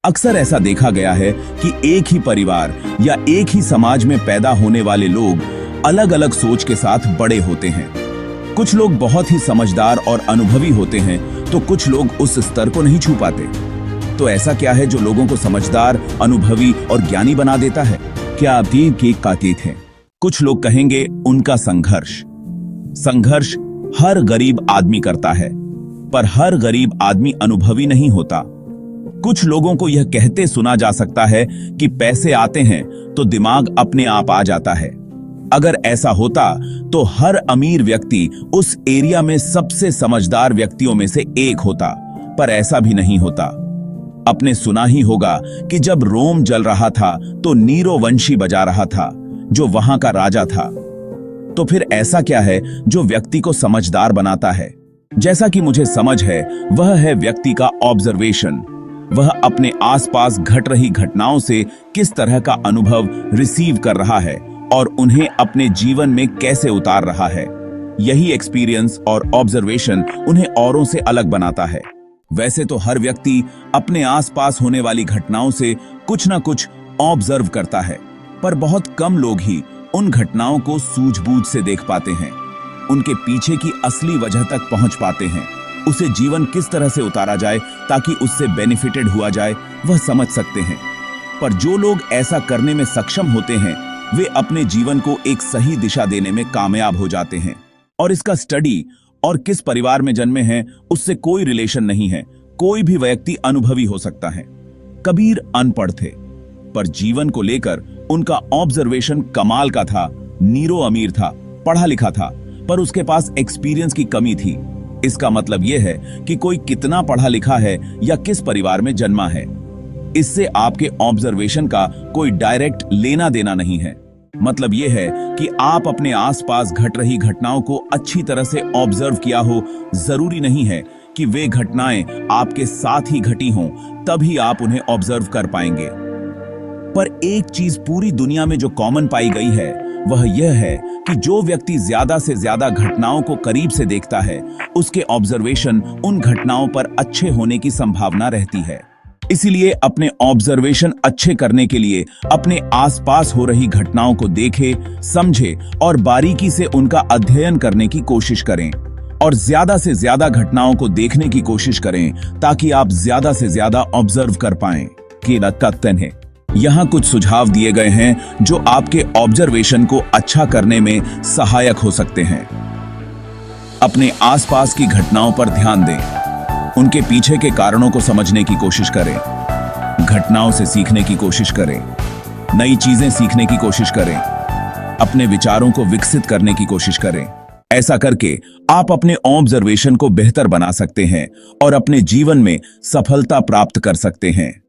अक्सर ऐसा देखा गया है कि एक ही परिवार या एक ही समाज में पैदा होने वाले लोग अलग अलग सोच के साथ बड़े होते हैं। कुछ लोग बहुत ही समझदार और अनुभवी होते हैं, तो कुछ लोग उस स्तर को नहीं छू पाते। तो ऐसा क्या है जो लोगों को समझदार, अनुभवी और ज्ञानी बना देता है? क्या आप भी केक काटेत हैं? कुछ लोग कहेंगे उनका संघर्ष। संघर्ष हर गरीब आदमी करता है, पर हर गरीब आदमी अनुभवी नहीं होता। कुछ लोगों को यह कहते सुना जा सकता है कि पैसे आते हैं तो दिमाग अपने आप आ जाता है। अगर ऐसा होता तो हर अमीर व्यक्ति उस एरिया में सबसे समझदार व्यक्तियों में से एक होता, पर ऐसा भी नहीं होता। आपने सुना ही होगा कि जब रोम जल रहा था तो नीरो वंशी बजा रहा था, जो वहां का राजा था। तो फिर ऐसा क्या है जो व्यक्ति को समझदार बनाता है? जैसा कि मुझे समझ है, वह है व्यक्ति का ऑब्जर्वेशन। वह अपने आसपास घट रही घटनाओं से किस तरह का अनुभव रिसीव कर रहा है और उन्हें अपने जीवन में कैसे उतार रहा है। यही एक्सपीरियंस और ऑब्जर्वेशन उन्हें औरों से अलग बनाता है। वैसे तो हर व्यक्ति अपने आसपास होने वाली घटनाओं से कुछ ना कुछ ऑब्जर्व करता है, पर बहुत कम लोग ही उन घटनाओं को सूझबूझ से देख पाते हैं, उनके पीछे की असली वजह तक पहुंच पाते हैं। उसे जीवन किस तरह से उतारा जाए ताकि उससे बेनिफिटेड हुआ जाए, वह समझ सकते हैं। पर जो लोग ऐसा करने में सक्षम होते हैं, वे अपने जीवन को एक सही दिशा देने में कामयाब हो जाते हैं। और इसका स्टडी और किस परिवार में जन्मे हैं उससे कोई रिलेशन नहीं है। कोई भी व्यक्ति अनुभवी हो सकता है। कबीर अनपढ़ थे, पर जीवन को लेकर उनका ऑब्जर्वेशन कमाल का था। नीरो अमीर था, पढ़ा लिखा था, पर उसके पास एक्सपीरियंस की कमी थी। इसका मतलब यह है कि कोई कितना पढ़ा लिखा है या किस परिवार में जन्मा है, इससे आपके ऑब्जर्वेशन का कोई डायरेक्ट लेना देना नहीं है। मतलब यह है कि आप अपने आसपास घट रही घटनाओं को अच्छी तरह से ऑब्जर्व किया हो। जरूरी नहीं है कि वे घटनाएं आपके साथ ही घटी हों, तभी आप उन्हें ऑब्जर्व कर पाएंगे। पर एक चीज पूरी दुनिया में जो कॉमन पाई गई है, वह यह है कि जो व्यक्ति ज्यादा से ज्यादा घटनाओं को करीब से देखता है, उसके ऑब्जर्वेशन उन घटनाओं पर अच्छे होने की संभावना रहती है। इसीलिए अपने ऑब्जर्वेशन अच्छे करने के लिए अपने आसपास हो रही घटनाओं को देखें, समझें और बारीकी से उनका अध्ययन करने की कोशिश करें। और ज्यादा से ज्यादा घटनाओं को देखने की कोशिश करें ताकि आप ज्यादा से ज्यादा ऑब्जर्व कर पाएं। है यहाँ कुछ सुझाव दिए गए हैं जो आपके ऑब्जर्वेशन को अच्छा करने में सहायक हो सकते हैं। अपने आसपास की घटनाओं पर ध्यान दें, उनके पीछे के कारणों को समझने की कोशिश करें, घटनाओं से सीखने की कोशिश करें, नई चीजें सीखने की कोशिश करें, अपने विचारों को विकसित करने की कोशिश करें। ऐसा करके आप अपने ऑब्जर्वेशन को बेहतर बना सकते हैं और अपने जीवन में सफलता प्राप्त कर सकते हैं।